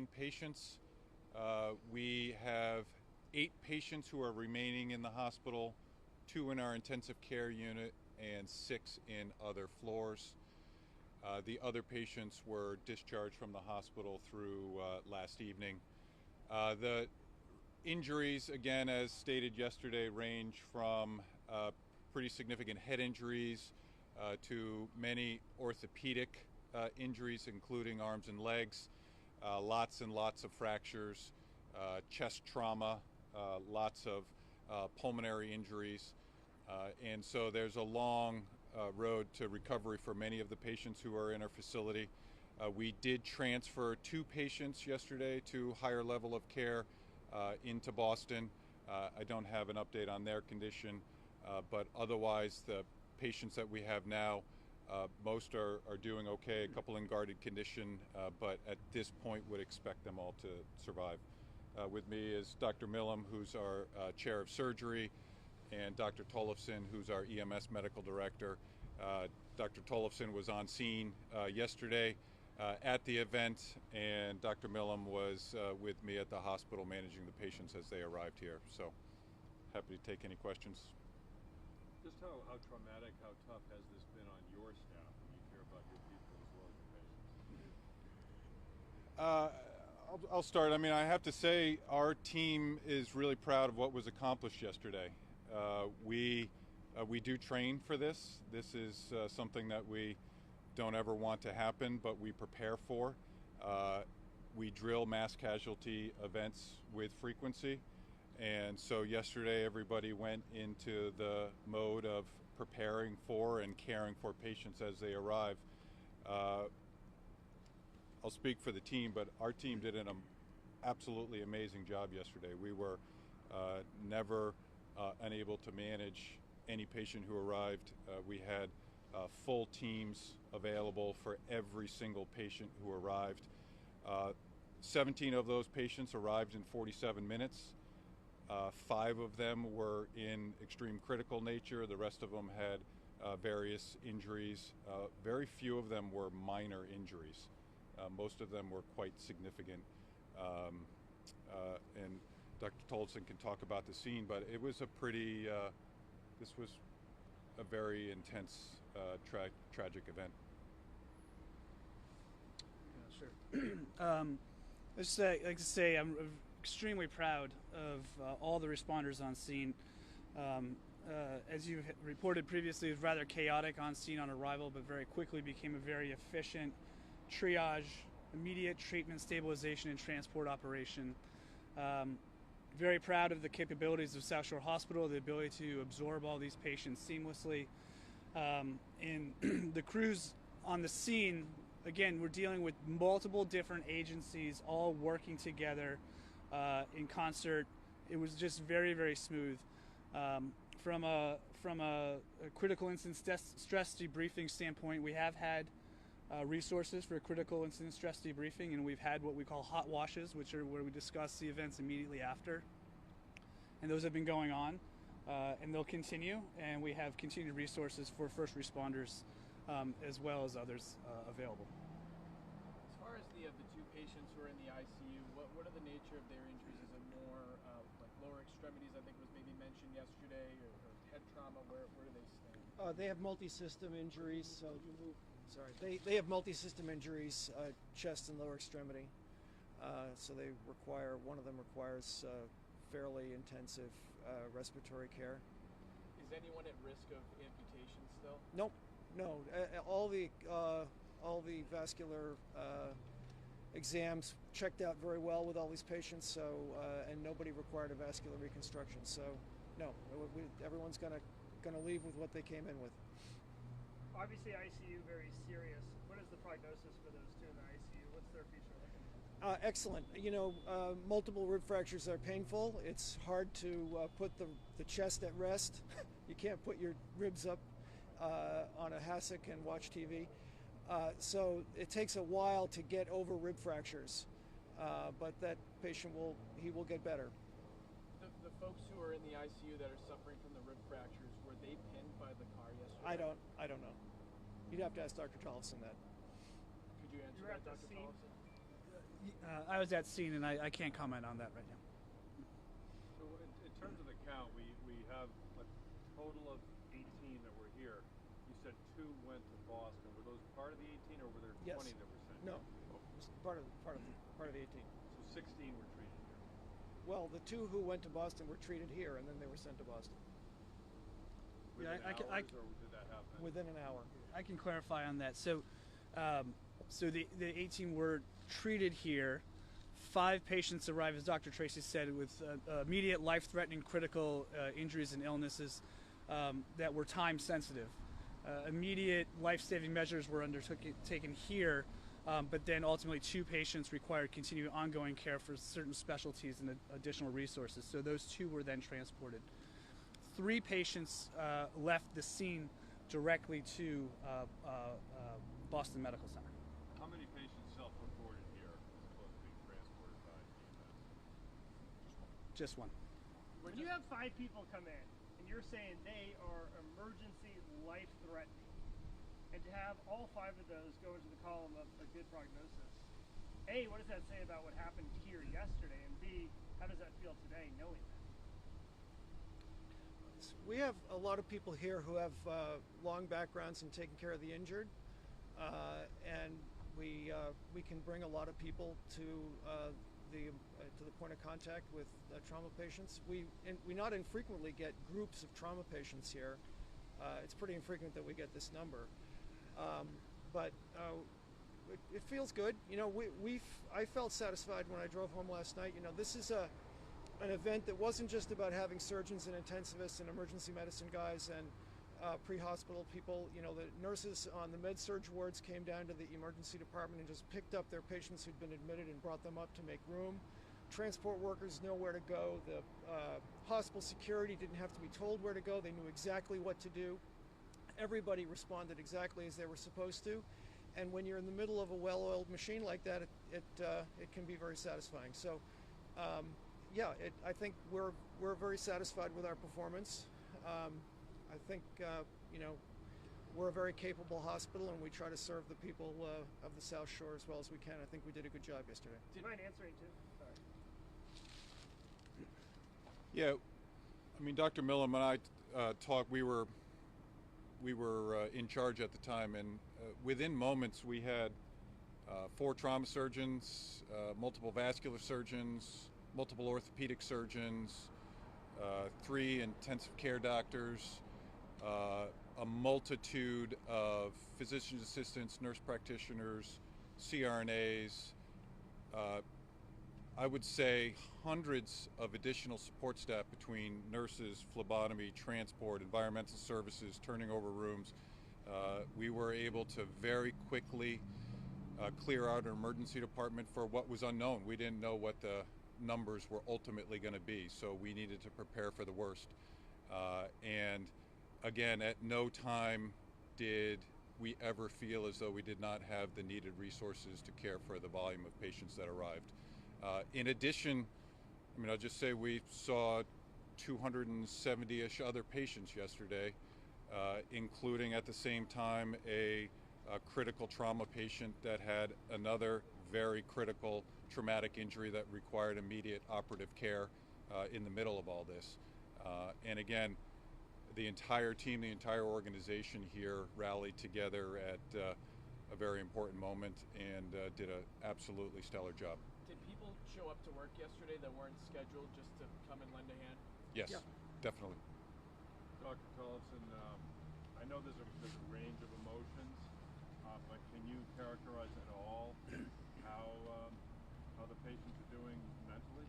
17 patients. We have 8 patients who are remaining in the hospital, 2 in our intensive care unit and 6 in other floors. The other patients were discharged from the hospital through last evening. The injuries, again, as stated yesterday, range from pretty significant head injuries to many orthopedic injuries, including arms and legs, lots and lots of fractures, chest trauma, lots of pulmonary injuries. And so there's a long road to recovery for many of the patients who are in our facility. We did transfer 2 patients yesterday to higher level of care into Boston. I don't have an update on their condition, but otherwise the patients that we have now, most are doing okay, a couple in guarded condition, but at this point would expect them all to survive. With me is Dr. Millam, who's our chair of surgery, and Dr. Tollefson, who's our EMS medical director. Dr. Tollefson was on scene yesterday at the event, and Dr. Millam was with me at the hospital managing the patients as they arrived here. So happy to take any questions. Just how traumatic, how tough has this been on your staff when you care about your people as well as your patients? I'll start. I mean, I have to say our team is really proud of what was accomplished yesterday. We do train for this. This is something that we don't ever want to happen, but we prepare for. We drill mass casualty events with frequency. And so yesterday everybody went into the mode of preparing for and caring for patients as they arrive. I'll speak for the team, but our team did an absolutely amazing job yesterday. We were never unable to manage any patient who arrived. We had full teams available for every single patient who arrived. 17 of those patients arrived in 47 minutes. 5 of them were in extreme critical nature. The rest of them had various injuries. Very few of them were minor injuries. Most of them were quite significant. And Dr. Tollefson can talk about the scene, but it was a pretty, this was a very intense, tragic event. Yeah, sure. I'd like to say I'm extremely proud of all the responders on scene. As you reported previously, it was rather chaotic on scene on arrival, but very quickly became a very efficient triage, immediate treatment, stabilization, and transport operation. Very proud of the capabilities of South Shore Hospital, the ability to absorb all these patients seamlessly. And the crews on the scene, again, we're dealing with multiple different agencies all working together in concert. It was just very, very smooth. From a critical incident stress debriefing standpoint, we have had resources for critical incident stress debriefing, and we've had what we call hot washes, which are where we discuss the events immediately after. And those have been going on, and they'll continue. And we have continued resources for first responders as well as others available. As far as the 2 patients who are in the ICU, what are the nature of their injuries? Is it more like lower extremities, I think was maybe mentioned yesterday, or head trauma? Where do they stand? They have multi-system injuries. So they have multi-system injuries, chest and lower extremity. So they require, one of them requires fairly intensive respiratory care. Is anyone at risk of amputation still? Nope, no. All the vascular exams checked out very well with all these patients. So and nobody required a vascular reconstruction. So no, everyone's gonna leave with what they came in with. Obviously, ICU very serious. What is the prognosis for those 2 in the ICU? What's their future looking? Excellent. You know, multiple rib fractures are painful. It's hard to put the chest at rest. You can't put your ribs up on a hassock and watch TV. So it takes a while to get over rib fractures, but that patient will get better. The folks who are in the ICU that are suffering from the rib fractures, were they pinned by the car yesterday? I don't know. You'd have to ask Dr. Tollefson that. Could you answer that, Dr. Tollefson? I was at scene, and I can't comment on that right now. So in terms of the count, we have a total of 18 that were here. You said 2 went to Boston. Were those part of the 18, or were there 20 Yes. that were sent? No, Oh. it's part of the 18. So 16 were treated here. Well, the 2 who went to Boston were treated here, and then they were sent to Boston Within Yeah, hours, or did that happen? within an hour. I can clarify on that. So, the 18 were treated here. 5 patients arrived, as Dr. Tracy said, with immediate life-threatening critical injuries and illnesses that were time-sensitive. Immediate life-saving measures were undertaken here, but then ultimately 2 patients required continued ongoing care for certain specialties and additional resources. So those 2 were then transported. 3 patients left the scene directly to Boston Medical Center. How many patients self-reported here as opposed to being transported by EMS? Just one. When you have 5 people come in and you're saying they are emergency life-threatening, and to have all 5 of those go into the column of a good prognosis, A, what does that say about what happened here yesterday, and B, how does that feel today knowing that? We have a lot of people here who have long backgrounds in taking care of the injured, and we can bring a lot of people to the point of contact with trauma patients. We not infrequently get groups of trauma patients here. It's pretty infrequent that we get this number, but it feels good. You know, I felt satisfied when I drove home last night. You know, this is an event that wasn't just about having surgeons and intensivists and emergency medicine guys and pre-hospital people. You know, the nurses on the med-surg wards came down to the emergency department and just picked up their patients who'd been admitted and brought them up to make room. Transport workers know where to go. The hospital security didn't have to be told where to go. They knew exactly what to do. Everybody responded exactly as they were supposed to. And when you're in the middle of a well-oiled machine like that, it can be very satisfying. So, yeah, I think we're very satisfied with our performance. I think you know, we're a very capable hospital, and we try to serve the people of the South Shore as well as we can. I think we did a good job yesterday. Do you mind answering too? Sorry. Yeah, I mean, Dr. Millam and I talked. We were in charge at the time, and within moments we had 4 trauma surgeons, multiple vascular surgeons, multiple orthopedic surgeons, 3 intensive care doctors, a multitude of physician assistants, nurse practitioners, CRNAs. I would say hundreds of additional support staff between nurses, phlebotomy, transport, environmental services, turning over rooms. We were able to very quickly clear out our emergency department for what was unknown. We didn't know what the numbers were ultimately going to be, so we needed to prepare for the worst. And again, at no time did we ever feel as though we did not have the needed resources to care for the volume of patients that arrived. In addition, I mean, I'll just say we saw 270-ish other patients yesterday, including at the same time a critical trauma patient that had another very critical traumatic injury that required immediate operative care in the middle of all this. And again, the entire team, the entire organization here rallied together at a very important moment and did an absolutely stellar job. Did people show up to work yesterday that weren't scheduled just to come and lend a hand? Yes, Yeah. definitely. Dr. Tollefson, I know there's a range of emotions, but can you characterize at all how the patients are doing mentally?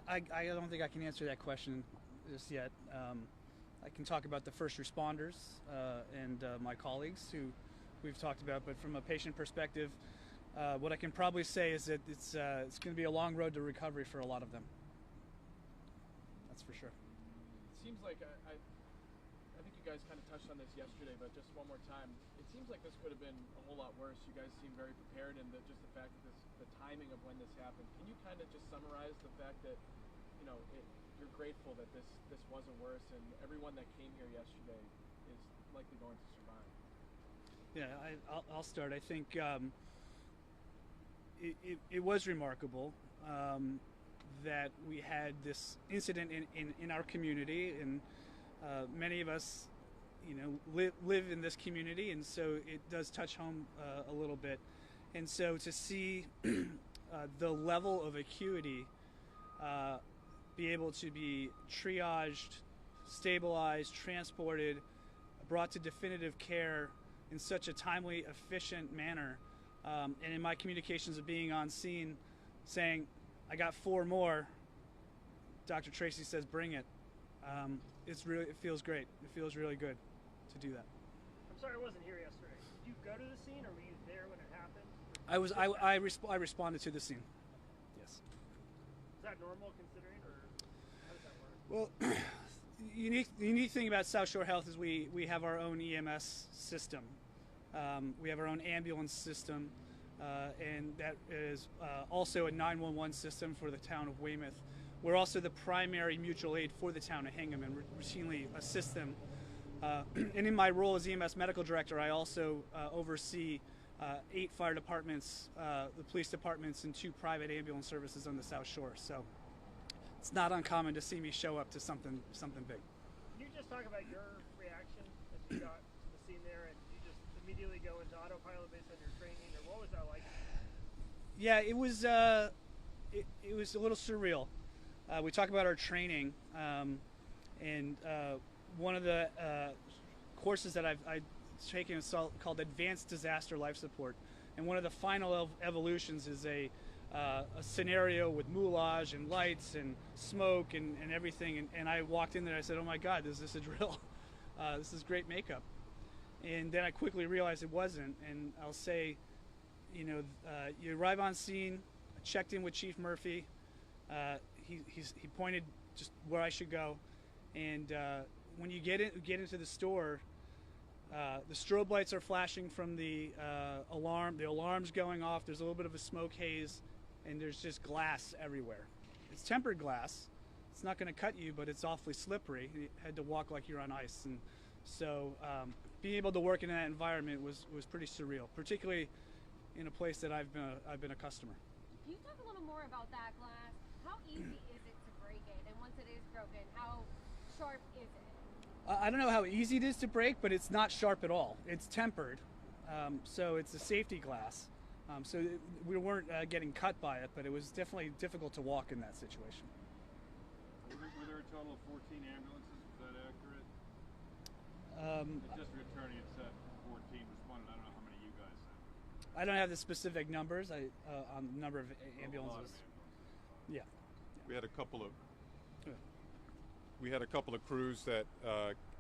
I don't think I can answer that question just yet. I can talk about the first responders and my colleagues who we've talked about, but from a patient perspective, what I can probably say is that it's going to be a long road to recovery for a lot of them. That's for sure. It seems like I think you guys kind of touched on this yesterday, but just one more time. It seems like this could have been a whole lot worse. You guys seem very prepared, and just the fact that the timing of when this happened. Can you kind of just summarize the fact that, you know, you're grateful that this wasn't worse, and everyone that came here yesterday is likely going to survive? Yeah, I'll start. I think it was remarkable that we had this incident in our community, and many of us, live in this community, and so it does touch home a little bit. And so to see the level of acuity be able to be triaged, stabilized, transported, brought to definitive care in such a timely, efficient manner, and in my communications of being on scene, saying, "I got 4 more." Dr. Tracy says, "Bring it." It feels great. It feels really good to do that. I'm sorry I wasn't here yesterday. Did you go to the scene, or were you there when it happened? I responded to the scene. Yes. Is that normal considering, or how does that work? Well, the unique thing about South Shore Health is we have our own EMS system. We have our own ambulance system, and that is also a 911 system for the town of Weymouth. We're also the primary mutual aid for the town of Hingham and routinely assist them. And in my role as EMS medical director, I also oversee 8 fire departments, the police departments, and 2 private ambulance services on the South Shore. So it's not uncommon to see me show up to something big. Can you just talk about your reaction as you got to the scene there, and you just immediately go into autopilot based on your training, or what was that like? Yeah, it was a little surreal. We talk about our training, and one of the courses that I've taken is called Advanced Disaster Life Support, and one of the final evolutions is a scenario with moulage and lights and smoke and everything, and I walked in there and I said, "Oh my God, is this a drill?" This is great makeup. And then I quickly realized it wasn't, and I'll say, you arrive on scene. I checked in with Chief Murphy. He pointed just where I should go, and when you get into the store, the strobe lights are flashing from the alarm. The alarm's going off. There's a little bit of a smoke haze, and there's just glass everywhere. It's tempered glass. It's not going to cut you, but it's awfully slippery. You had to walk like you're on ice, and so being able to work in that environment was pretty surreal, particularly in a place that I've been a customer. Can you talk a little more about that glass? How easy is it to break it? And once it is broken, how sharp is it? I don't know how easy it is to break, but it's not sharp at all. It's tempered, so it's a safety glass. So we weren't getting cut by it, but it was definitely difficult to walk in that situation. Were there a total of 14 ambulances? Is that accurate? The district attorney had said 14 responded. I don't know how many you guys said. I don't have the specific numbers on the number of ambulances. A lot of ambulances. Yeah. We had a couple of crews that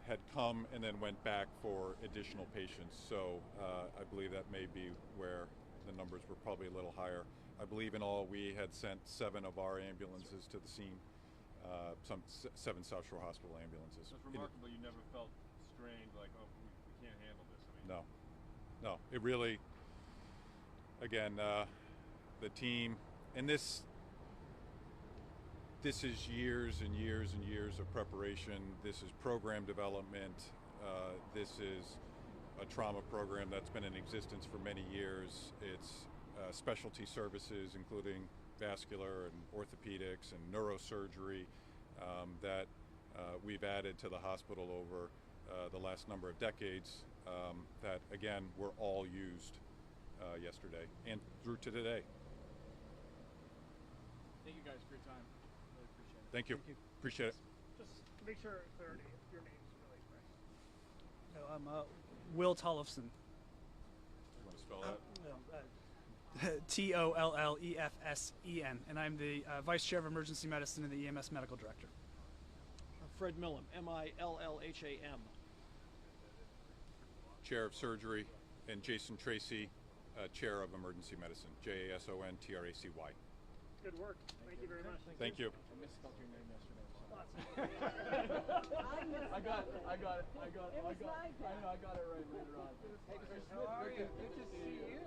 had come and then went back for additional patients. So I believe that may be where the numbers were probably a little higher. I believe in all we had sent 7 of our ambulances to the scene, 7 South Shore Hospital ambulances. So it's remarkable you never felt strained, like, oh, we can't handle this. I mean, No. It really, again, the team, and this is years and years and years of preparation. This is program development. This is a trauma program that's been in existence for many years. It's specialty services, including vascular and orthopedics and neurosurgery, that we've added to the hospital over the last number of decades, that, again, were all used yesterday and through to today. Thank you guys for your time. Really appreciate it. Thank you. Appreciate it. Just to make sure clarity, your name's really correct. No, I'm Will Tollefson. You want to spell that? Tollefsen, and I'm the Vice Chair of Emergency Medicine and the EMS Medical Director. Fred Millham, Millham. Chair of Surgery, and Jason Tracy, Chair of Emergency Medicine, JASONTRACY. Good work. Thank you very much. Thank you. I misspelled your name yesterday. I got it right later on. Hey, Chris, How are you? Good to see you.